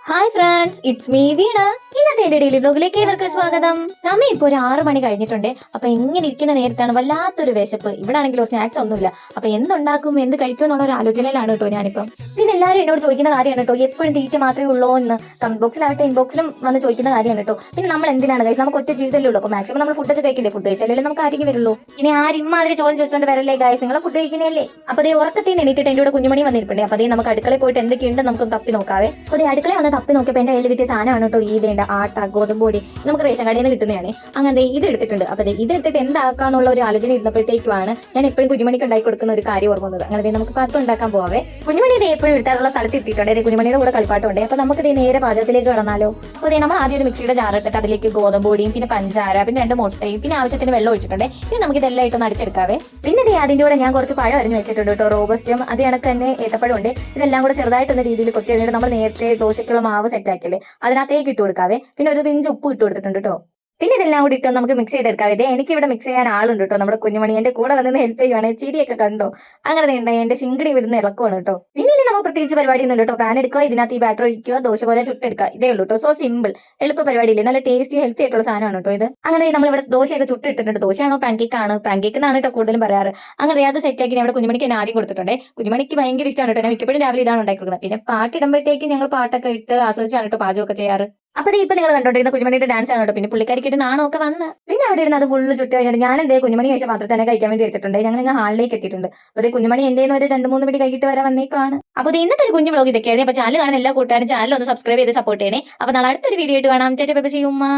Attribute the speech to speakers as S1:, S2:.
S1: Hi friends, it's me വീണ. ഇന്നത്തെ എന്റെ daily ബ്ലോഗിലേക്ക് ഏവർക്ക് സ്വാഗതം. സമയം ഇപ്പോൾ ഒരു 6 മണി കഴിഞ്ഞിട്ടുണ്ട്. അപ്പൊ ഇങ്ങനെ ഇരിക്കുന്ന നേരത്താണ് വല്ലാത്തൊരു വിശപ്പ്. ഇവിടെ ആണെങ്കിലോ സ്നാക്സ് ഒന്നുമില്ല. അപ്പൊ എന്തുണ്ടാക്കും, എന്ത് കഴിക്കും എന്നുള്ള ഒരു ആലോചനയിലാണ് കേട്ടോ ഞാനിപ്പം. പിന്നെ എല്ലാവരും എന്നോട് ചോദിക്കുന്ന കാര്യമാണ് കേട്ടോ, എപ്പോഴും തീറ്റ മാത്രമേ ഉള്ളൂ എന്ന് കമന്റ് ബോക്സിലാവട്ടെ ഇൻബോക്സിലും വന്ന് ചോദിക്കുന്ന കാര്യമാണ് കേട്ടോ. പിന്നെ നമ്മൾ എന്തിനാണ് ഗൈസ്, നമുക്ക് ഒറ്റ ജീവിതമല്ലേ ഉള്ളൂ. അപ്പൊ മാക്സിമം നമ്മൾ ഫുഡൊക്കെ കഴിക്കണ്ടേ, ഫുഡ് കഴിച്ചാലേ നമുക്ക് ആരോഗ്യം വരുള്ളൂ. ഇനി ആരും ഇമ്മാതിരി ചോദ്യം ചോദിച്ചോണ്ട് വരല്ലേ ഗൈസ്, നിങ്ങൾ ഫുഡ് കഴിക്കുന്നതല്ലേ. അപ്പൊ അതേ ഉറക്കത്തിന് എണീറ്റിട്ട് എന്റെ കൂടെ കുഞ്ഞുമണി വന്നിരിപ്പുണ്ട്. അപ്പൊ അതേ നമുക്ക് അടുക്കളയിൽ പോയിട്ട് എന്തൊക്കെയുണ്ട് നമുക്ക് തപ്പി നോക്കാവേ. അപ്പൊ അതേ അടുക്കളയിൽ വന്ന് തപ്പി നോക്കിയപ്പോൾ എന്റെ കയ്യിൽ കിട്ടിയ സാധനമാണ് കേട്ടോ ഈ ഇതേണ്ട ആട്ട ഗോതമ്പൊടി. നമുക്ക് റേഷൻ കടയിൽ നിന്ന് കിട്ടുന്നതാണ്. അങ്ങനെ ഇത് എടുത്തിട്ടുണ്ട്. അപ്പൊ ഇത് എടുത്തിട്ട് എന്താക്കാന്നുള്ള ഒരു ആലോചന ഇരുന്നപ്പോഴത്തേക്കുമാണ് ഞാൻ എപ്പോഴും കുഞ്ഞുമണിക്ക് ഉണ്ടാക്കി കൊടുക്കുന്ന ഒരു കാര്യം ഓർക്കുന്നത്. അങ്ങനെ നമുക്ക് പാത്രം ഉണ്ടാക്കാൻ പോവാവേ. കുഞ്ഞുമണി ഇത് എപ്പോഴും എടുത്താലുള്ള സ്ഥലത്ത് എത്തിയിട്ടുണ്ട്. കുഞ്ഞുമണിയുടെ കൂടെ കളിപ്പാട്ടുണ്ട്. അപ്പൊ നമുക്ക് ഇത് നേരെ പാചകത്തിലേക്ക് കടന്നാലോ. അപ്പൊ നമ്മൾ ആദ്യം ഒരു മിക്സിയുടെ ജാർ ഇട്ടിട്ട് അതിലേക്ക് ഗോതമ്പൊടിയും പിന്നെ പഞ്ചാര പിന്നെ 2 മുട്ടയും പിന്നെ ആവശ്യത്തിന് വെള്ളം ഒഴിച്ചിട്ടുണ്ട്. ഇനി നമുക്ക് ഇതെല്ലാം ഇട്ടൊന്ന് അടിച്ചെടുക്കാവേ. പിന്നെ അതിന്റെ കൂടെ ഞാൻ കുറച്ച് പഴം അരിഞ്ഞ് വെച്ചിട്ടുണ്ട് കേട്ടോ, റോബസ്റ്റും അത് കണക്ക് തന്നെ ഏത്തപ്പഴം ഉണ്ട്. ഇതെല്ലാം കൂടെ ചെറുതായിട്ടൊന്ന് രീതിയിൽ കൊത്തി കഴിഞ്ഞിട്ട് നമ്മൾ നേരത്തെ ദോശയ്ക്കുള്ള മാവ് സെറ്റ് ആക്കിയല്ലേ അതിനകത്തേക്ക് ഇട്ട് കൊടുക്കാവേ. പിന്നെ ഒരു പിഞ്ച് ഉപ്പ് ഇട്ട് കൊടുത്തിട്ടുണ്ട് കേട്ടോ. പിന്നെ ഇതെല്ലാം കൂടി ഇട്ട് നമുക്ക് മിക്സ് ചെയ്തെടുക്കാം. ഇതേ എനിക്ക് ഇവിടെ മിക്സ് ചെയ്യാൻ ആളുണ്ട് കേട്ടോ, നമ്മുടെ കുഞ്ഞുമണി എന്റെ കൂടെ വന്ന് ഹെൽപ്പ് ചെയ്യുവാണ്. ചിരിയൊക്കെ കണ്ടോ, അങ്ങനെ ഉണ്ടായി എന്റെ ശിങ്കടി വരുന്ന ഇളക്കുവാണ് കേട്ടോ. പിന്നെ ഇനി നമുക്ക് പ്രത്യേകിച്ച് പരിപാടി ഒന്നും കേട്ടോ. പാൻ എടുക്കുക, ഇതിനകത്ത് ഈ ബാറ്റർ ഒഴിക്കുക, ദോശ പോലെ ചുട്ടെടുക്കുക, ഇതേ ഉള്ളൂ കേട്ടോ. സോ സിമ്പിൾ, എളുപ്പ പരിപാടിയില്ലേ, നല്ല ടേസ്റ്റി ഹെൽത്തി ആയിട്ടുള്ള സാധനമാണ് കേട്ടോ ഇത്. അങ്ങനെ നമ്മൾ ഇവിടെ ദോശയൊക്കെ ചുട്ടിട്ടിട്ടുണ്ട്. ദോശയാണോ പാൻകേക്ക് ആണ്, പാൻകേക്ക് എന്നാണ് കേട്ടോ കൂടുതലും പറയാറ്. അങ്ങനെ അത് സെറ്റ് ആക്കി അവിടെ കുഞ്ഞുമണിക്ക് ഞാൻ ആദ്യം കൊടുത്തിട്ടുണ്ട്. കുഞ്ഞുമണിക്ക് ഭയങ്കര ഇഷ്ടമാണ് കേട്ടോ, ഞാൻ മിക്കപ്പോഴും രാവിലെ ഇതാണ് ഉണ്ടാക്കി കൊടുക്കുന്നത്. പിന്നെ പാട്ടിടുമ്പോഴത്തേക്ക് ഞങ്ങൾ പാട്ടൊക്കെ ഇട്ട് ആസ്വദിച്ചാണ് കേട്ടോ പാചകമൊക്കെ ചെയ്യാറ്. അപ്പൊ ഇപ്പൊ നിങ്ങൾ കണ്ടോണ്ടിരുന്ന കുഞ്ഞുമണിയുടെ ഡാൻസ് ആണ് കേട്ടോ. പിന്നെ പുള്ളിക്കാരിക്കിട്ട് നാണമൊക്കെ വന്ന് പിന്നെ അവിടെ ഇരുന്ന് അത് ഫുള്ള് ചുറ്റി കഴിഞ്ഞിട്ട് ഞാൻ എന്തേ കുഞ്ഞുമണി കഴിച്ച പാത്രത്തിൽ തന്നെ കഴിക്കാൻ വേണ്ടി എടുത്തിട്ടുണ്ട്. ഞങ്ങൾ ഇങ്ങനെ ഹാളിലേക്ക് എത്തിയിട്ടുണ്ട്. അപ്പൊ കുഞ്ഞുമണി എന്തേന്ന് ഒരു 2-3 പിടി കഴിയിട്ട് വരെ വന്നേക്കാണ്. അപ്പൊ ഇന്നത്തെ ഒരു കുഞ്ഞു വ്ലോഗ് ഇതൊക്കെയായിരുന്നു. അപ്പൊ ചാനൽ കാണുന്ന എല്ലാ കൂട്ടുകാരും ചാനൽ ഒന്ന് സബ്സ്ക്രൈബ് ചെയ്ത് സപ്പോർട്ട് ചെയ്യണേ. അപ്പൊ നാളെ അടുത്തൊരു വീഡിയോ ആയിട്ട് കാണാം. ചേട്ടാ ബൈ, സീ യു ഉമ്മ.